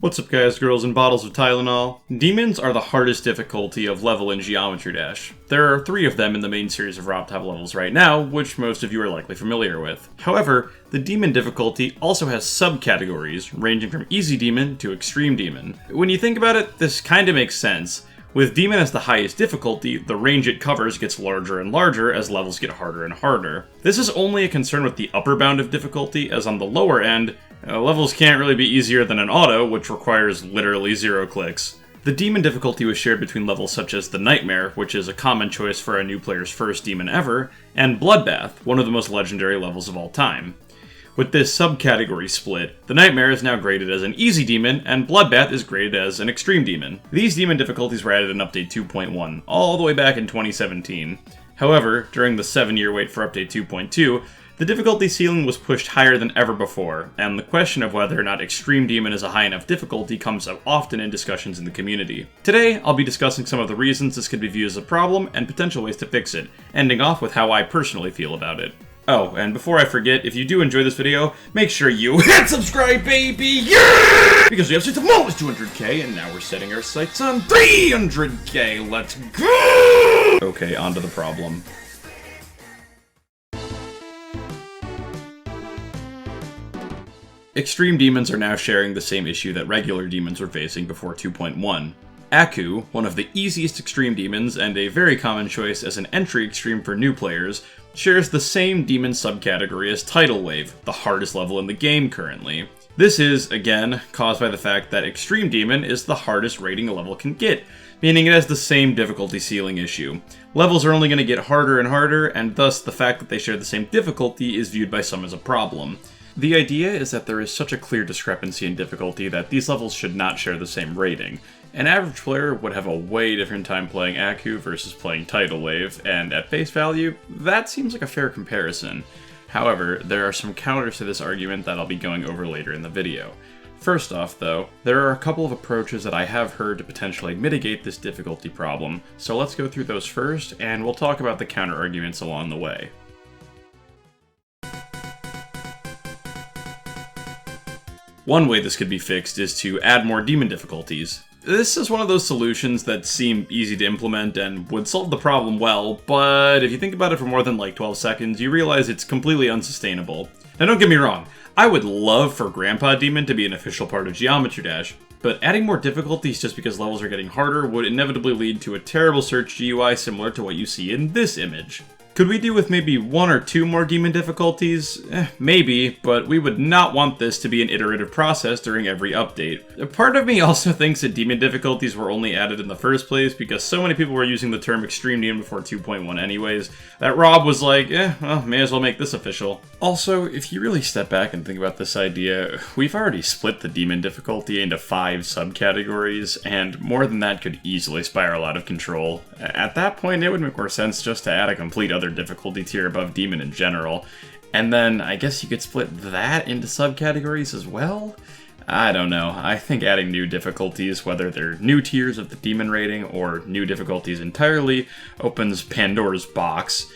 What's up guys, girls, and bottles of Tylenol? Demons are the hardest difficulty of level in Geometry Dash. There are 3 of them in the main series of ROP type levels right now, which most of you are likely familiar with. However, the demon difficulty also has subcategories, ranging from Easy Demon to Extreme Demon. When you think about it, this kinda makes sense. With Demon as the highest difficulty, the range it covers gets larger and larger as levels get harder and harder. This is only a concern with the upper bound of difficulty, as on the lower end, levels can't really be easier than an auto, which requires literally 0 clicks. The demon difficulty was shared between levels such as the Nightmare, which is a common choice for a new player's first demon ever, and Bloodbath, one of the most legendary levels of all time. With this subcategory split, the Nightmare is now graded as an Easy Demon, and Bloodbath is graded as an Extreme Demon. These demon difficulties were added in Update 2.1, all the way back in 2017. However, during the 7-year wait for Update 2.2, the difficulty ceiling was pushed higher than ever before, and the question of whether or not Extreme Demon is a high enough difficulty comes up often in discussions in the community. Today, I'll be discussing some of the reasons this could be viewed as a problem and potential ways to fix it, ending off with how I personally feel about it. Oh, and before I forget, if you do enjoy this video, make sure you hit subscribe, baby! Yeah! Because we have set the most 200k, and now we're setting our sights on 300k! Let's go! Okay, on to the problem. Extreme demons are now sharing the same issue that regular demons were facing before 2.1. Aku, one of the easiest extreme demons and a very common choice as an entry extreme for new players, shares the same demon subcategory as Tidal Wave, the hardest level in the game currently. This is, again, caused by the fact that Extreme Demon is the hardest rating a level can get, meaning it has the same difficulty ceiling issue. Levels are only going to get harder and harder, and thus the fact that they share the same difficulty is viewed by some as a problem. The idea is that there is such a clear discrepancy in difficulty that these levels should not share the same rating. An average player would have a way different time playing Aku versus playing Tidal Wave, and at face value, that seems like a fair comparison. However, there are some counters to this argument that I'll be going over later in the video. First off, though, there are a couple of approaches that I have heard to potentially mitigate this difficulty problem, so let's go through those first, and we'll talk about the counter arguments along the way. One way this could be fixed is to add more demon difficulties. This is one of those solutions that seem easy to implement and would solve the problem well, but if you think about it for more than like 12 seconds, you realize it's completely unsustainable. Now don't get me wrong, I would love for Grandpa Demon to be an official part of Geometry Dash, but adding more difficulties just because levels are getting harder would inevitably lead to a terrible search GUI similar to what you see in this image. Could we do with maybe 1 or 2 more demon difficulties? Maybe, but we would not want this to be an iterative process during every update. Part of me also thinks that demon difficulties were only added in the first place because so many people were using the term Extreme Demon before 2.1 anyways, that Rob was like, well, may as well make this official. Also, if you really step back and think about this idea, we've already split the demon difficulty into 5 subcategories, and more than that could easily spiral out of control. At that point, it would make more sense just to add a complete other difficulty tier above demon in general, and then I guess you could split that into subcategories as well? I don't know. I think adding new difficulties, whether they're new tiers of the demon rating or new difficulties entirely, opens Pandora's box.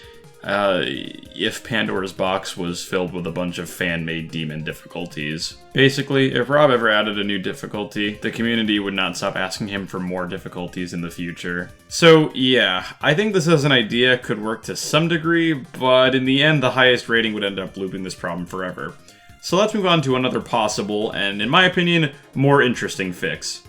If Pandora's box was filled with a bunch of fan-made demon difficulties. Basically, if Rob ever added a new difficulty, the community would not stop asking him for more difficulties in the future. So yeah, I think this as an idea could work to some degree, but in the end the highest rating would end up looping this problem forever. So let's move on to another possible, and in my opinion, more interesting fix.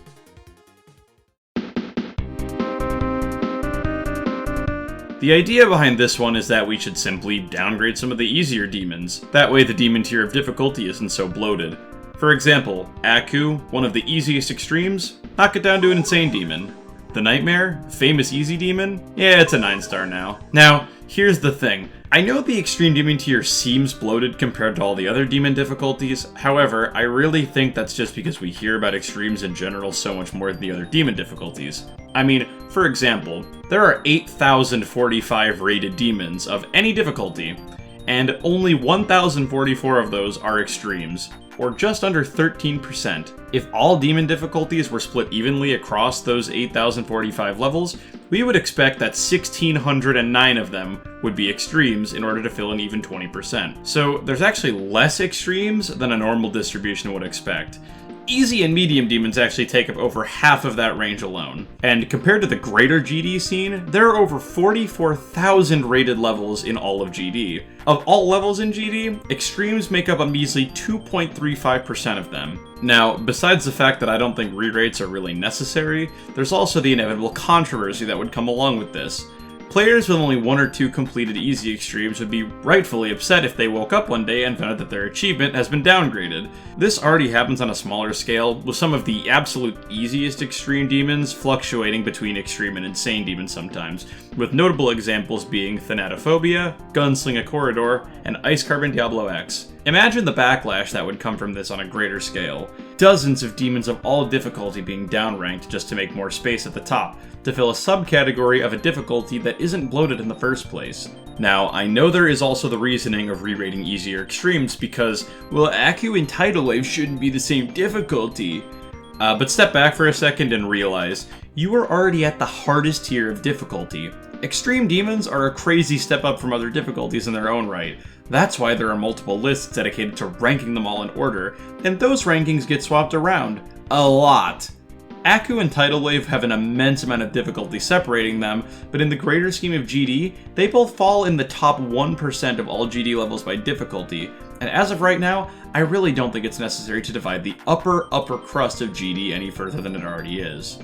The idea behind this one is that we should simply downgrade some of the easier demons. That way the demon tier of difficulty isn't so bloated. For example, Aku, one of the easiest extremes, knock it down to an insane demon. The Nightmare, famous easy demon, yeah, it's a 9-star now. Now, here's the thing. I know the extreme demon tier seems bloated compared to all the other demon difficulties, however, I really think that's just because we hear about extremes in general so much more than the other demon difficulties. I mean, for example, there are 8,045 rated demons of any difficulty, and only 1,044 of those are extremes, or just under 13%. If all demon difficulties were split evenly across those 8,045 levels, we would expect that 1,609 of them would be extremes in order to fill an even 20%. So there's actually less extremes than a normal distribution would expect. Easy and medium demons actually take up over half of that range alone. And compared to the greater GD scene, there are over 44,000 rated levels in all of GD. Of all levels in GD, extremes make up a measly 2.35% of them. Now, besides the fact that I don't think re-rates are really necessary, there's also the inevitable controversy that would come along with this. Players with only 1 or 2 completed easy extremes would be rightfully upset if they woke up one day and found out that their achievement has been downgraded. This already happens on a smaller scale, with some of the absolute easiest extreme demons fluctuating between extreme and insane demons sometimes, with notable examples being Thanatophobia, Gunslinger Corridor, and Ice Carbon Diablo X. Imagine the backlash that would come from this on a greater scale. Dozens of demons of all difficulty being downranked just to make more space at the top, to fill a subcategory of a difficulty that isn't bloated in the first place. Now, I know there is also the reasoning of re-rating easier extremes because, well, Aku and Tidal Wave shouldn't be the same difficulty. But step back for a second and realize, you are already at the hardest tier of difficulty. Extreme demons are a crazy step up from other difficulties in their own right. That's why there are multiple lists dedicated to ranking them all in order, and those rankings get swapped around. A lot. Aku and Tidal Wave have an immense amount of difficulty separating them, but in the greater scheme of GD, they both fall in the top 1% of all GD levels by difficulty, and as of right now, I really don't think it's necessary to divide the upper crust of GD any further than it already is.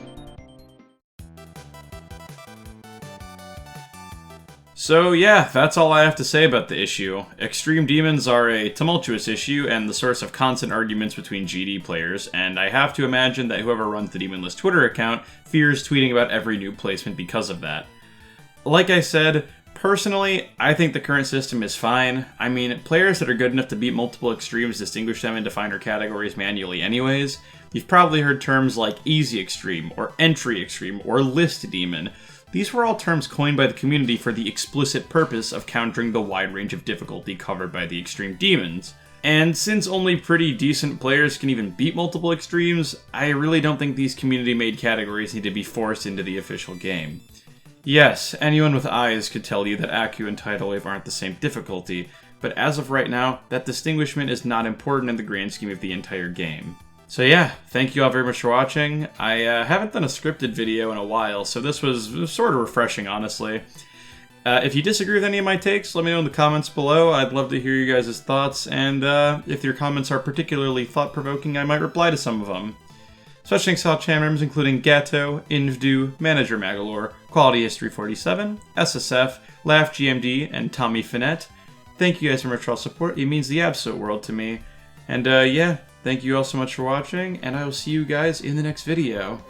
So yeah, that's all I have to say about the issue. Extreme demons are a tumultuous issue and the source of constant arguments between GD players, and I have to imagine that whoever runs the Demon List Twitter account fears tweeting about every new placement because of that. Like I said, personally, I think the current system is fine. I mean, players that are good enough to beat multiple extremes distinguish them into finer categories manually anyways. You've probably heard terms like Easy Extreme, or Entry Extreme, or List Demon. These were all terms coined by the community for the explicit purpose of countering the wide range of difficulty covered by the extreme demons. And since only pretty decent players can even beat multiple extremes, I really don't think these community-made categories need to be forced into the official game. Yes, anyone with eyes could tell you that Aku and Tidal Wave aren't the same difficulty, but as of right now, that distinguishment is not important in the grand scheme of the entire game. So yeah, thank you all very much for watching. I haven't done a scripted video in a while, so this was sort of refreshing, honestly. If you disagree with any of my takes, let me know in the comments below. I'd love to hear you guys' thoughts, and if your comments are particularly thought-provoking, I might reply to some of them. Special thanks to all channel members, including Gato, Invdu, Manager Magalore, Quality History 47, SSF, Laugh GMD, and Tommy Finette. Thank you guys very much for all support. It means the absolute world to me. And yeah, thank you all so much for watching, and I will see you guys in the next video.